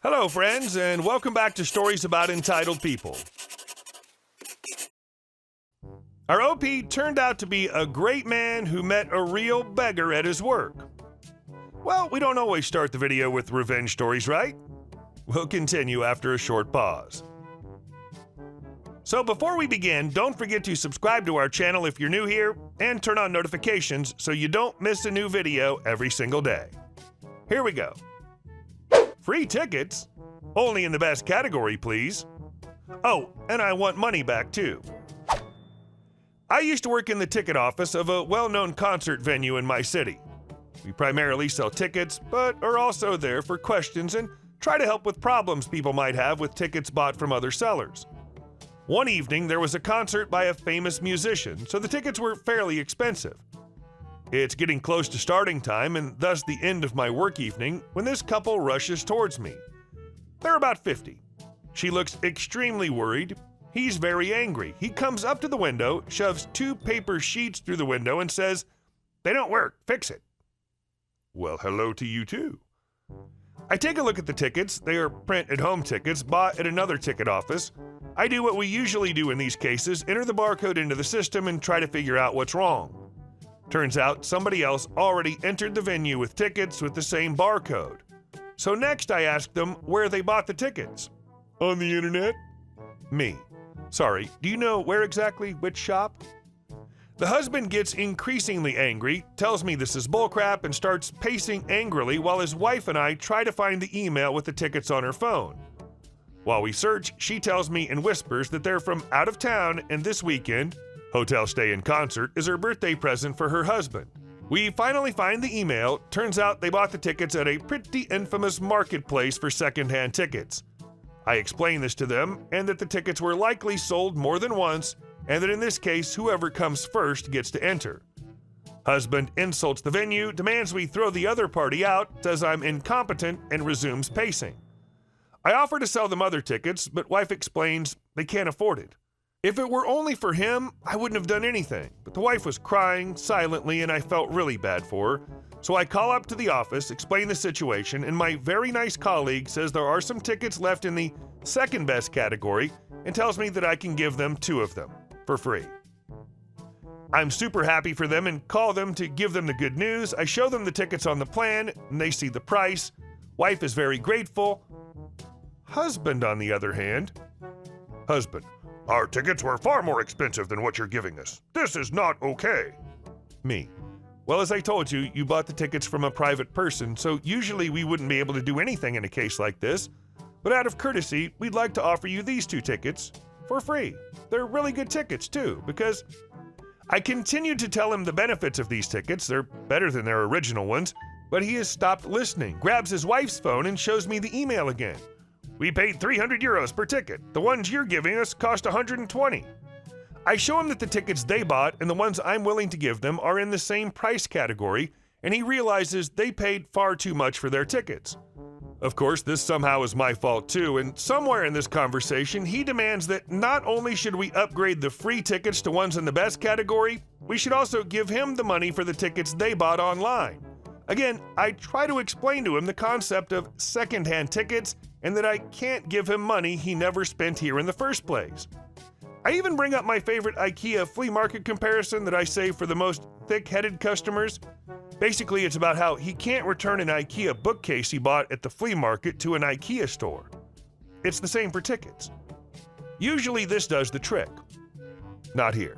Hello, friends, and welcome back to Stories About Entitled People. Our OP turned out to be a great man who met a real beggar at his work. Well, we don't always start the video with revenge stories, right? We'll continue after a short pause. So before we begin, don't forget to subscribe to our channel if you're new here, and turn on notifications so you don't miss a new video every single day. Here we go. Free tickets? Only in the best category, please. Oh, and I want money back too. I used to work in the ticket office of a well-known concert venue in my city. We primarily sell tickets, but are also there for questions and try to help with problems people might have with tickets bought from other sellers. One evening, there was a concert by a famous musician, so the tickets were fairly expensive. It's getting close to starting time and thus the end of my work evening when this couple rushes towards me. They're about 50. She looks extremely worried. He's very angry. He comes up to the window, shoves 2 paper sheets through the window and says, "They don't work, fix it." Well, hello to you too. I take a look at the tickets. They are print-at-home tickets bought at another ticket office. I do what we usually do in these cases, enter the barcode into the system and try to figure out what's wrong. Turns out somebody else already entered the venue with tickets with the same barcode. So next I asked them where they bought the tickets. On the internet? Me. Sorry, do you know where exactly, which shop? The husband gets increasingly angry, tells me this is bullcrap, and starts pacing angrily while his wife and I try to find the email with the tickets on her phone. While we search, she tells me in whispers that they're from out of town and this weekend, hotel stay and concert, is her birthday present for her husband. We finally find the email. Turns out they bought the tickets at a pretty infamous marketplace for secondhand tickets. I explain this to them and that the tickets were likely sold more than once and that in this case whoever comes first gets to enter. Husband insults the venue, demands we throw the other party out, says I'm incompetent, and resumes pacing. I offer to sell them other tickets, but wife explains they can't afford it. If it were only for him, I wouldn't have done anything, but the wife was crying silently and I felt really bad for her. So I call up to the office, explain the situation, and my very nice colleague says there are some tickets left in the second best category and tells me that I can give them 2 of them for free. I'm super happy for them and call them to give them the good news. I show them the tickets on the plan and they see the price. Wife is very grateful. Husband, on the other hand. Husband. Our tickets were far more expensive than what you're giving us. This is not okay. Me. Well, as I told you, you bought the tickets from a private person, so usually we wouldn't be able to do anything in a case like this. But out of courtesy, we'd like to offer you these 2 tickets for free. They're really good tickets too, because I continued to tell him the benefits of these tickets. They're better than their original ones, but he has stopped listening, grabs his wife's phone and shows me the email again. We paid 300 euros per ticket. The ones you're giving us cost 120. I show him that the tickets they bought and the ones I'm willing to give them are in the same price category, and he realizes they paid far too much for their tickets. Of course, this somehow is my fault too, and somewhere in this conversation, he demands that not only should we upgrade the free tickets to ones in the best category, we should also give him the money for the tickets they bought online. Again, I try to explain to him the concept of secondhand tickets and that I can't give him money he never spent here in the first place. I even bring up my favorite IKEA flea market comparison that I say for the most thick-headed customers. Basically, it's about how he can't return an IKEA bookcase he bought at the flea market to an IKEA store. It's the same for tickets. Usually this does the trick. Not here.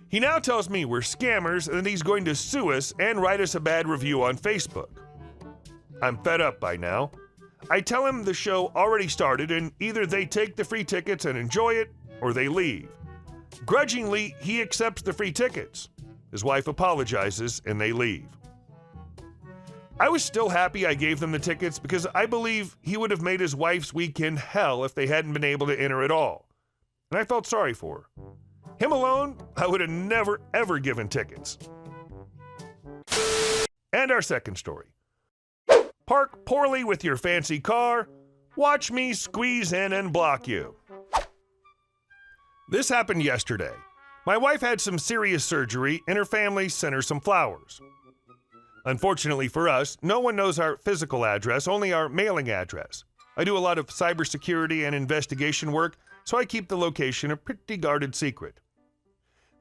He now tells me we're scammers and that he's going to sue us and write us a bad review on Facebook. I'm fed up by now. I tell him the show already started and either they take the free tickets and enjoy it or they leave. Grudgingly, he accepts the free tickets. His wife apologizes and they leave. I was still happy I gave them the tickets because I believe he would have made his wife's weekend hell if they hadn't been able to enter at all. And I felt sorry for her. Him alone, I would have never ever given tickets. And our second story. Park poorly with your fancy car, watch me squeeze in and block you. This happened yesterday. My wife had some serious surgery and her family sent her some flowers. Unfortunately for us, no one knows our physical address, only our mailing address. I do a lot of cybersecurity and investigation work, so I keep the location a pretty guarded secret.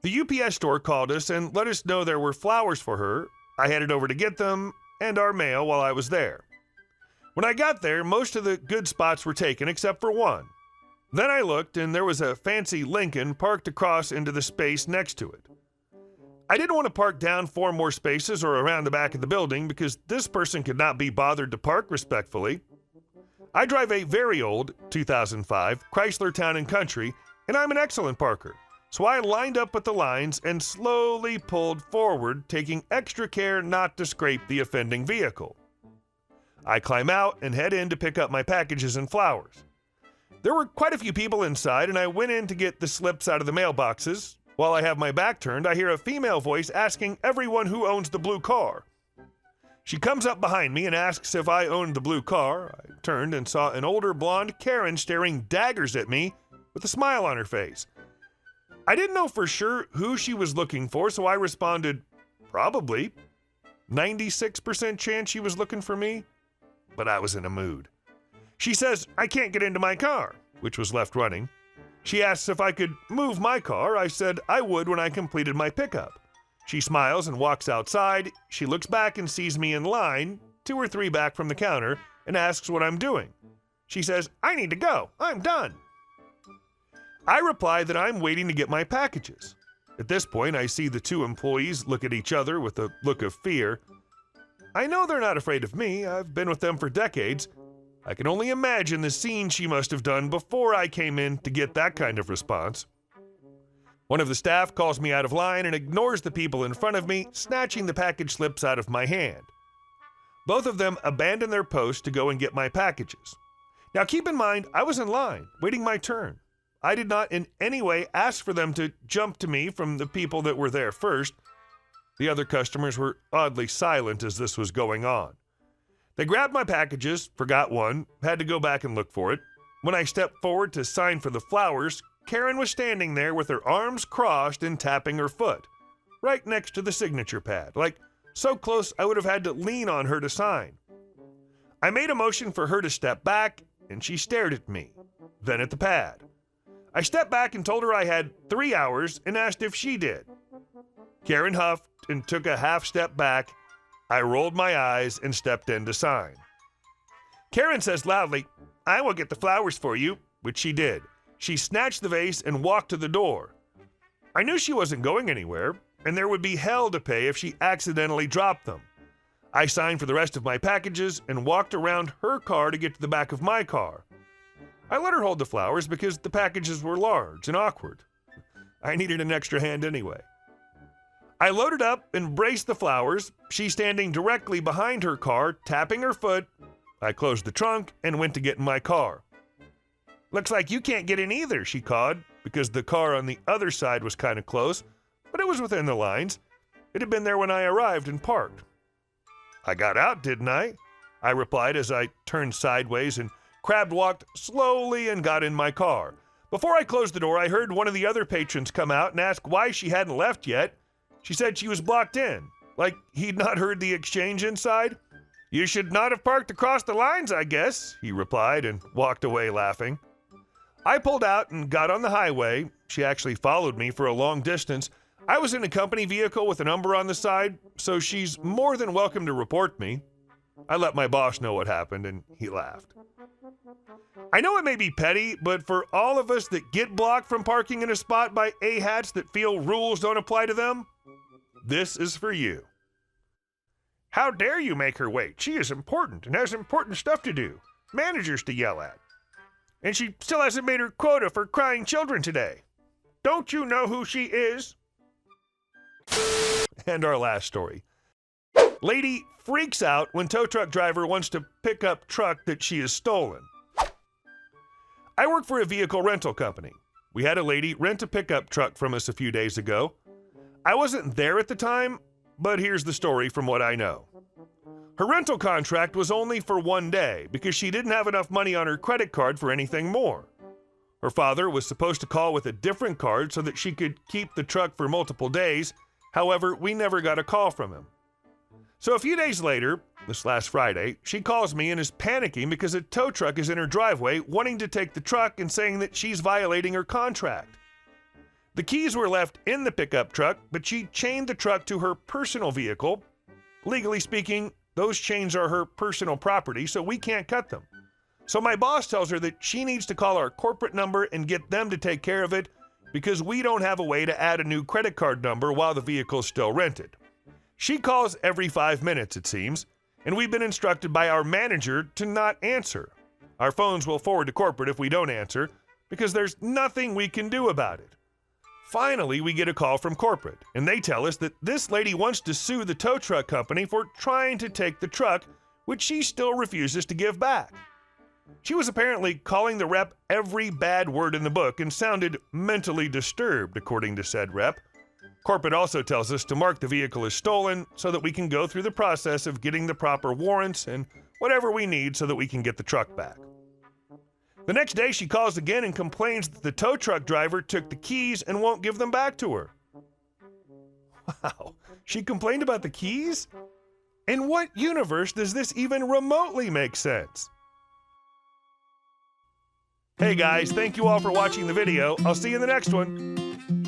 The UPS store called us and let us know there were flowers for her. I headed over to get them and our mail while I was there. When I got there, most of the good spots were taken except for one. Then I looked and there was a fancy Lincoln parked across into the space next to it. I didn't want to park down 4 more spaces or around the back of the building because this person could not be bothered to park respectfully. I drive a very old 2005 Chrysler Town & Country, and I'm an excellent parker. So I lined up with the lines and slowly pulled forward, taking extra care not to scrape the offending vehicle. I climb out and head in to pick up my packages and flowers. There were quite a few people inside, and I went in to get the slips out of the mailboxes. While I have my back turned, I hear a female voice asking everyone who owns the blue car. She comes up behind me and asks if I owned the blue car. I turned and saw an older blonde Karen staring daggers at me with a smile on her face. I didn't know for sure who she was looking for, so I responded, probably. 96% chance she was looking for me, but I was in a mood. She says, I can't get into my car, which was left running. She asks if I could move my car. I said I would when I completed my pickup. She smiles and walks outside. She looks back and sees me in line, 2 or 3 back from the counter, and asks what I'm doing. She says, I need to go. I'm done. I reply that I'm waiting to get my packages. At this point, I see the 2 employees look at each other with a look of fear. I know they're not afraid of me. I've been with them for decades. I can only imagine the scene she must have done before I came in to get that kind of response. One of the staff calls me out of line and ignores the people in front of me, snatching the package slips out of my hand. Both of them abandon their post to go and get my packages. Now keep in mind, I was in line, waiting my turn. I did not in any way ask for them to jump to me from the people that were there first. The other customers were oddly silent as this was going on. They grabbed my packages, forgot one, had to go back and look for it. When I stepped forward to sign for the flowers, Karen was standing there with her arms crossed and tapping her foot, right next to the signature pad, like so close I would have had to lean on her to sign. I made a motion for her to step back, and she stared at me, then at the pad. I stepped back and told her I had 3 hours and asked if she did. Karen huffed and took a half step back. I rolled my eyes and stepped in to sign. Karen says loudly, I will get the flowers for you, which she did. She snatched the vase and walked to the door. I knew she wasn't going anywhere, and there would be hell to pay if she accidentally dropped them. I signed for the rest of my packages and walked around her car to get to the back of my car. I let her hold the flowers because the packages were large and awkward. I needed an extra hand anyway. I loaded up and braced the flowers, she standing directly behind her car, tapping her foot. I closed the trunk and went to get in my car. Looks like you can't get in either, she cawed, because the car on the other side was kind of close, but it was within the lines. It had been there when I arrived and parked. I got out, didn't I? I replied as I turned sideways and crab walked slowly and got in my car. Before I closed the door, I heard one of the other patrons come out and ask why she hadn't left yet. She said she was blocked in, like he'd not heard the exchange inside. You should not have parked across the lines, I guess, he replied and walked away laughing. I pulled out and got on the highway. She actually followed me for a long distance. I was in a company vehicle with a number on the side, so she's more than welcome to report me. I let my boss know what happened, and he laughed. I know it may be petty, but for all of us that get blocked from parking in a spot by A-hats that feel rules don't apply to them, this is for you. How dare you make her wait? She is important and has important stuff to do, managers to yell at. And she still hasn't made her quota for crying children today. Don't you know who she is? And our last story. Lady freaks out when tow truck driver wants to pick up truck that she has stolen. I work for a vehicle rental company. We had a lady rent a pickup truck from us a few days ago. I wasn't there at the time, but here's the story from what I know. Her rental contract was only for 1 day because she didn't have enough money on her credit card for anything more. Her father was supposed to call with a different card so that she could keep the truck for multiple days. However, we never got a call from him. So a few days later, this last Friday, she calls me and is panicking because a tow truck is in her driveway wanting to take the truck and saying that she's violating her contract. The keys were left in the pickup truck, but she chained the truck to her personal vehicle. Legally speaking, those chains are her personal property, so we can't cut them. So my boss tells her that she needs to call our corporate number and get them to take care of it because we don't have a way to add a new credit card number while the vehicle's still rented. She calls every 5 minutes, it seems, and we've been instructed by our manager to not answer. Our phones will forward to corporate if we don't answer because there's nothing we can do about it. Finally, we get a call from corporate, and they tell us that this lady wants to sue the tow truck company for trying to take the truck, which she still refuses to give back. She was apparently calling the rep every bad word in the book and sounded mentally disturbed, according to said rep. Corporate also tells us to mark the vehicle as stolen so that we can go through the process of getting the proper warrants and whatever we need so that we can get the truck back. The next day, she calls again and complains that the tow truck driver took the keys and won't give them back to her. Wow, she complained about the keys? In what universe does this even remotely make sense? Hey guys, thank you all for watching the video. I'll see you in the next one.